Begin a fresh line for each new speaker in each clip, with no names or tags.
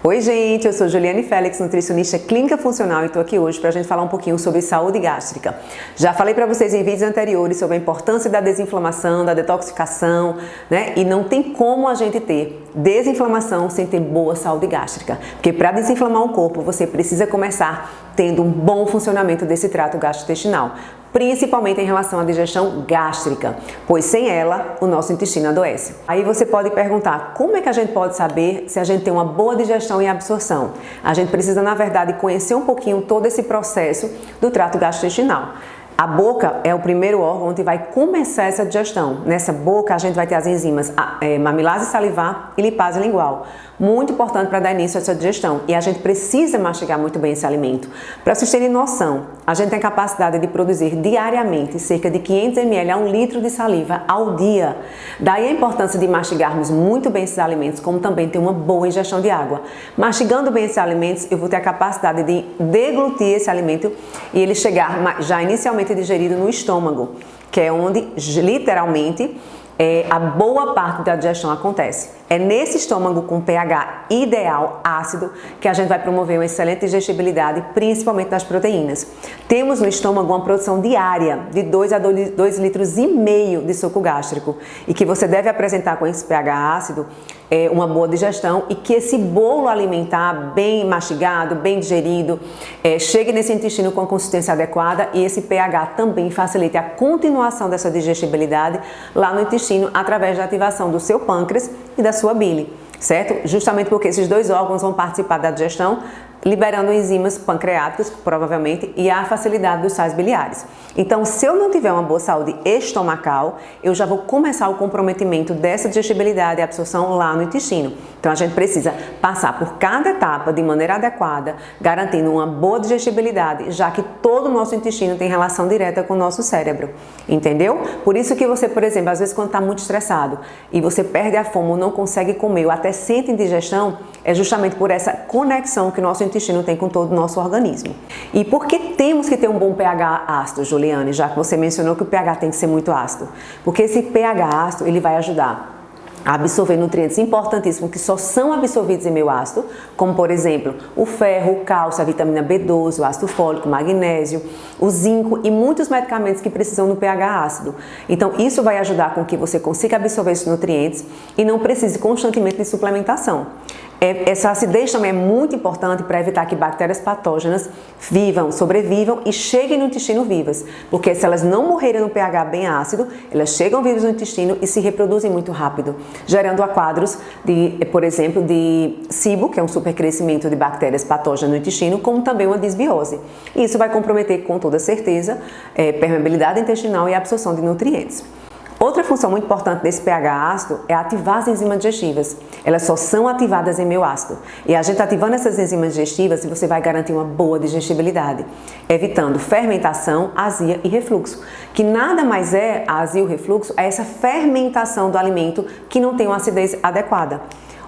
Oi gente, eu sou Juliane Félix, nutricionista clínica funcional e estou aqui hoje para a gente falar um pouquinho sobre saúde gástrica. Já falei para vocês em vídeos anteriores sobre a importância da desinflamação, da detoxificação, né? E não tem como a gente ter desinflamação sem ter boa saúde gástrica. Porque para desinflamar o corpo, você precisa começar tendo um bom funcionamento desse trato gastrointestinal, principalmente em relação à digestão gástrica, pois sem ela, o nosso intestino adoece. Aí você pode perguntar, como é que a gente pode saber se a gente tem uma boa digestão e absorção? A gente precisa, na verdade, conhecer um pouquinho todo esse processo do trato gastrointestinal. A boca é o primeiro órgão onde vai começar essa digestão. Nessa boca a gente vai ter as enzimas mamilase salivar e lipase lingual. Muito importante para dar início a essa digestão. E a gente precisa mastigar muito bem esse alimento. Para vocês terem noção, a gente tem a capacidade de produzir diariamente cerca de 500 ml a 1 litro de saliva ao dia. Daí a importância de mastigarmos muito bem esses alimentos, como também ter uma boa ingestão de água. Mastigando bem esses alimentos, eu vou ter a capacidade de deglutir esse alimento e ele chegar já inicialmente digerido no estômago, que é onde literalmente a boa parte da digestão acontece. É nesse estômago com pH ideal, ácido, que a gente vai promover uma excelente digestibilidade, principalmente das proteínas. Temos no estômago uma produção diária de 2 a 2,5 litros de suco gástrico e que você deve apresentar com esse pH ácido uma boa digestão e que esse bolo alimentar bem mastigado, bem digerido, chegue nesse intestino com a consistência adequada e esse pH também facilite a continuação dessa digestibilidade lá no intestino através da ativação do seu pâncreas e da sua bile, certo? Justamente porque esses dois órgãos vão participar da digestão, liberando enzimas pancreáticas, provavelmente, e a facilidade dos sais biliares. Então, se eu não tiver uma boa saúde estomacal, eu já vou começar o comprometimento dessa digestibilidade e absorção lá no intestino. Então, a gente precisa passar por cada etapa de maneira adequada, garantindo uma boa digestibilidade, já que todo o nosso intestino tem relação direta com o nosso cérebro, entendeu? Por isso que você, por exemplo, às vezes quando está muito estressado e você perde a fome ou não consegue comer ou até sente indigestão, é justamente por essa conexão que o nosso intestino tem com todo o nosso organismo. E por que temos que ter um bom pH ácido, Juliane, já que você mencionou que o pH tem que ser muito ácido? Porque esse pH ácido, ele vai ajudar a absorver nutrientes importantíssimos que só são absorvidos em meio ácido, como por exemplo o ferro, o cálcio, a vitamina B12, o ácido fólico, o magnésio, o zinco e muitos medicamentos que precisam do pH ácido. Então isso vai ajudar com que você consiga absorver esses nutrientes e não precise constantemente de suplementação. Essa acidez também é muito importante para evitar que bactérias patógenas sobrevivam e cheguem no intestino vivas, porque se elas não morrerem no pH bem ácido, elas chegam vivas no intestino e se reproduzem muito rápido, gerando quadros por exemplo, de SIBO, que é um supercrescimento de bactérias patógenas no intestino, como também uma disbiose. E isso vai comprometer com toda certeza permeabilidade intestinal e absorção de nutrientes. Outra função muito importante desse pH ácido é ativar as enzimas digestivas. Elas só são ativadas em meio ácido. E a gente ativando essas enzimas digestivas, você vai garantir uma boa digestibilidade, evitando fermentação, azia e refluxo. Que nada mais é a azia e o refluxo, é essa fermentação do alimento que não tem uma acidez adequada.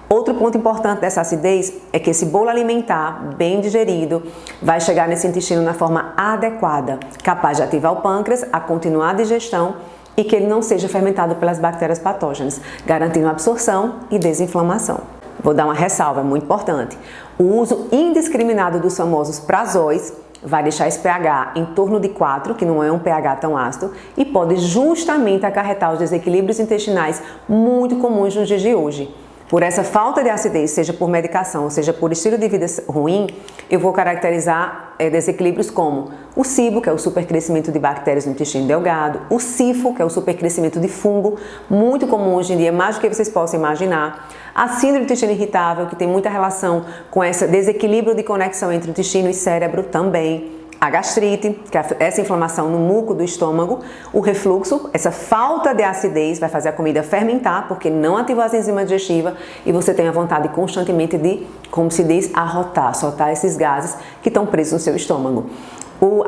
Outro ponto importante dessa acidez é que esse bolo alimentar, bem digerido, vai chegar nesse intestino na forma adequada, capaz de ativar o pâncreas, a continuar a digestão e que ele não seja fermentado pelas bactérias patógenas, garantindo absorção e desinflamação. Vou dar uma ressalva, é muito importante. O uso indiscriminado dos famosos prazóis vai deixar esse pH em torno de 4, que não é um pH tão ácido, e pode justamente acarretar os desequilíbrios intestinais muito comuns nos dias de hoje. Por essa falta de acidez, seja por medicação ou seja por estilo de vida ruim, eu vou caracterizar desequilíbrios como o SIBO, que é o supercrescimento de bactérias no intestino delgado, o SIFO, que é o supercrescimento de fungo, muito comum hoje em dia, mais do que vocês possam imaginar, a síndrome do intestino irritável, que tem muita relação com esse desequilíbrio de conexão entre o intestino e cérebro também, a gastrite, que é essa inflamação no muco do estômago, o refluxo, essa falta de acidez vai fazer a comida fermentar, porque não ativou as enzimas digestivas e você tem a vontade constantemente de, como se diz, arrotar, soltar esses gases que estão presos no seu estômago.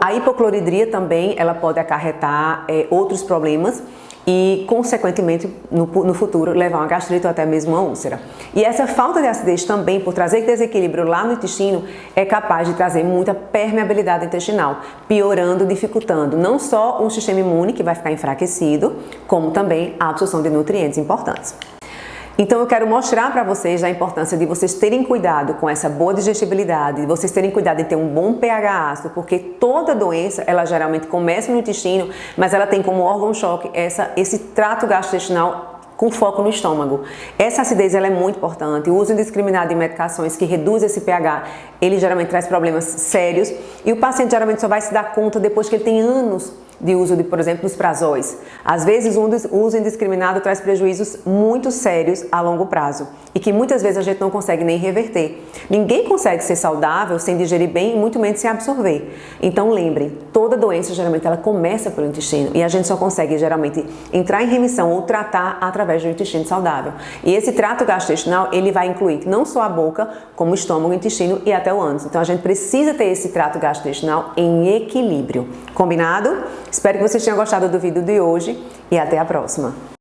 A hipocloridria também, ela pode acarretar outros problemas e, consequentemente, no futuro, levar a uma gastrite ou até mesmo uma úlcera. E essa falta de acidez também, por trazer desequilíbrio lá no intestino, é capaz de trazer muita permeabilidade intestinal, piorando, dificultando não só um sistema imune que vai ficar enfraquecido, como também a absorção de nutrientes importantes. Então eu quero mostrar para vocês a importância de vocês terem cuidado com essa boa digestibilidade, de vocês terem cuidado em ter um bom pH ácido, porque toda doença, ela geralmente começa no intestino, mas ela tem como órgão-choque esse trato gastrointestinal com foco no estômago. Essa acidez ela é muito importante. O uso indiscriminado de medicações que reduz esse pH, ele geralmente traz problemas sérios e o paciente geralmente só vai se dar conta depois que ele tem anos de uso de, por exemplo, dos prazóis. Às vezes o uso indiscriminado traz prejuízos muito sérios a longo prazo e que muitas vezes a gente não consegue nem reverter. Ninguém consegue ser saudável sem digerir bem e muito menos sem absorver. Então lembrem, toda doença geralmente ela começa pelo intestino e a gente só consegue geralmente entrar em remissão ou tratar através do intestino saudável. E esse trato gastrointestinal ele vai incluir não só a boca, como o estômago, o intestino e até o ânus. Então a gente precisa ter esse trato gastrointestinal em equilíbrio. Combinado? Espero que vocês tenham gostado do vídeo de hoje e até a próxima!